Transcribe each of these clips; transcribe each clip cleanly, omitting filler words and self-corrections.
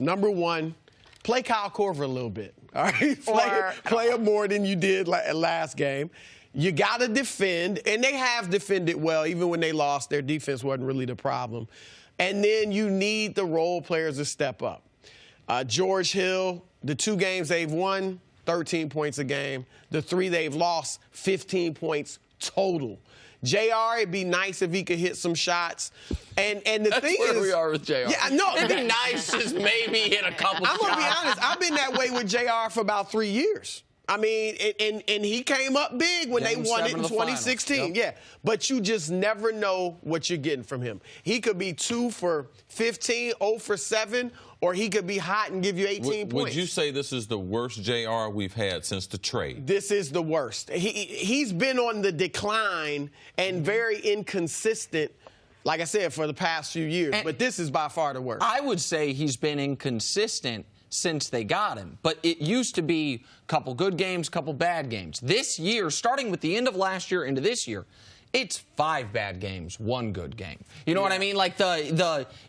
Number one, play Kyle Korver a little bit. All right, play him more than you did last game. You got to defend, and they have defended well. Even when they lost, their defense wasn't really the problem. And then you need the role players to step up. George Hill, the 2 games they've won, 13 points a game. The 3 they've lost, 15 points total. JR, it'd be nice if he could hit some shots. And the thing is, where we are with JR. Yeah, no, it'd be nice to maybe hit a couple shots. I'm going to be honest. I've been that way with JR for about 3 years. I mean, and he came up big when they won it in 2016. Yep. Yeah, but you just never know what you're getting from him. He could be 2 for 15, 0 for 7, or he could be hot and give you 18 points. Would you say this is the worst JR we've had since the trade? This is the worst. He's been on the decline and very inconsistent, like I said, for the past few years. But this is by far the worst. I would say he's been inconsistent since they got him. But it used to be a couple good games, couple bad games. This year, starting with the end of last year into this year, it's 5 bad games, 1 good game. You know what I mean? Like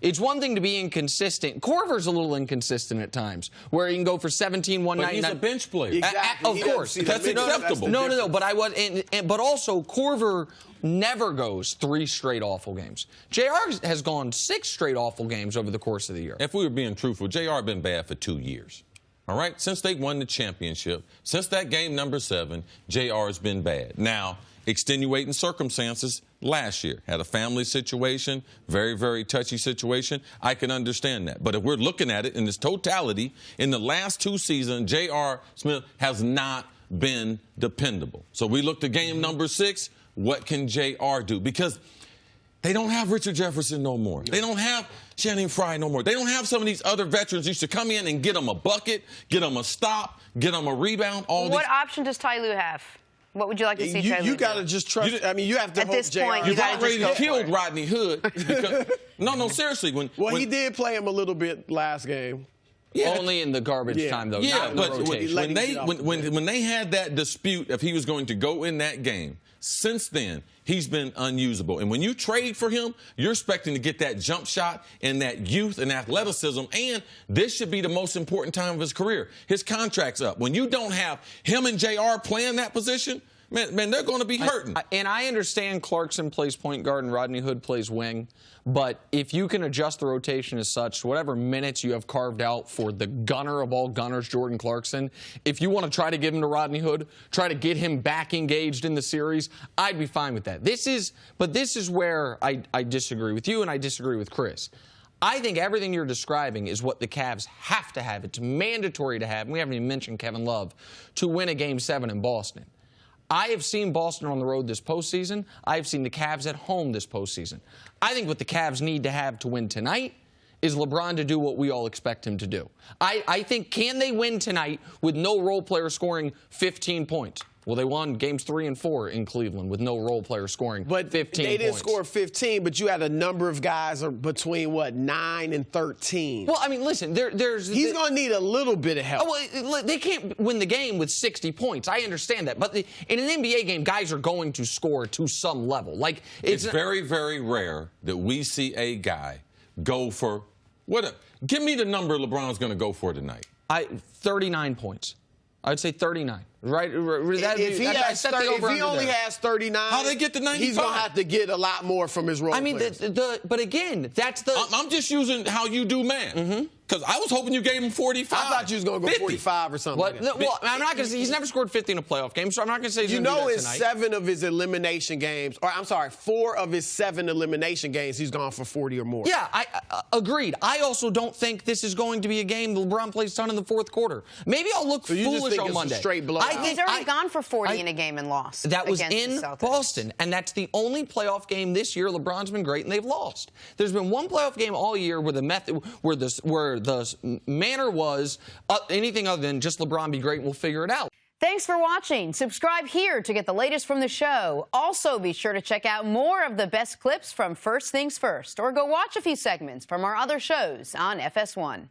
it's one thing to be inconsistent. Korver's a little inconsistent at times, where he can go for 17 one but night. He's a bench player. Exactly. Of course, that's acceptable. No. But but also Korver never goes 3 straight awful games. JR has gone 6 straight awful games over the course of the year. If we were being truthful, JR been bad for 2 years. All right? Since they won the championship, since that game number 7, JR has been bad. Now, extenuating circumstances last year. Had a family situation, very, very touchy situation. I can understand that. But if we're looking at it in its totality, in the last 2 seasons, J.R. Smith has not been dependable. So we looked at game number 6. What can J.R. do? Because they don't have Richard Jefferson no more. They don't have Channing Frye no more. They don't have some of these other veterans who used to come in and get them a bucket, get them a stop, get them a rebound. What option does Ty Lue have? What would you like to see Ty Lue You got to just trust. I mean, you have to hope JR. You've already killed Rodney Hood. Because, no, seriously. When he did play him a little bit last game. Yeah. Only in the garbage time, though. Yeah, not in the but rotation. when they had that dispute if he was going to go in that game, since then, he's been unusable. And when you trade for him, you're expecting to get that jump shot and that youth and athleticism. And this should be the most important time of his career. His contract's up. When you don't have him and JR playing that position, man, they're going to be hurting. And I understand Clarkson plays point guard and Rodney Hood plays wing. But if you can adjust the rotation as such, whatever minutes you have carved out for the gunner of all gunners, Jordan Clarkson, if you want to try to give him to Rodney Hood, try to get him back engaged in the series, I'd be fine with that. This is where I disagree with you and I disagree with Cris. I think everything you're describing is what the Cavs have to have. It's mandatory to have, and we haven't even mentioned Kevin Love, to win a Game 7 in Boston. I have seen Boston on the road this postseason. I have seen the Cavs at home this postseason. I think what the Cavs need to have to win tonight is LeBron to do what we all expect him to do. I think, can they win tonight with no role player scoring 15 points? Well, they won games 3 and 4 in Cleveland with no role player scoring 15 points. They didn't score 15, but you had a number of guys between, 9 and 13. Well, I mean, listen, he's going to need a little bit of help. Oh, well, they can't win the game with 60 points. I understand that. But in an NBA game, guys are going to score to some level. Like it's very, very rare that we see a guy go for give me the number LeBron's going to go for tonight. 39 points. I'd say 39. Right? If he only has 39, how they get to 95? He's going to have to get a lot more from his role players. But again, that's the... I'm just using how you do math. Because I was hoping you gave him 45. I thought you was going to go 45 or something. Well, I'm not going to say he's never scored 50 in a playoff game, so I'm not going to say he's going to do that tonight. 7 of his elimination games, or I'm sorry, 4 of his 7 elimination games, he's gone for 40 or more. Yeah, I agreed. I also don't think this is going to be a game LeBron plays ton in the fourth quarter. Maybe I'll look foolish on Monday. A straight blowout. He's already gone for 40 in a game and lost. That was in Boston, and that's the only playoff game this year LeBron's been great and they've lost. There's been one playoff game all year where the manner was anything other than just LeBron be great and we'll figure it out. Thanks for watching. Subscribe here to get the latest from the show. Also, be sure to check out more of the best clips from First Things First, or go watch a few segments from our other shows on FS1.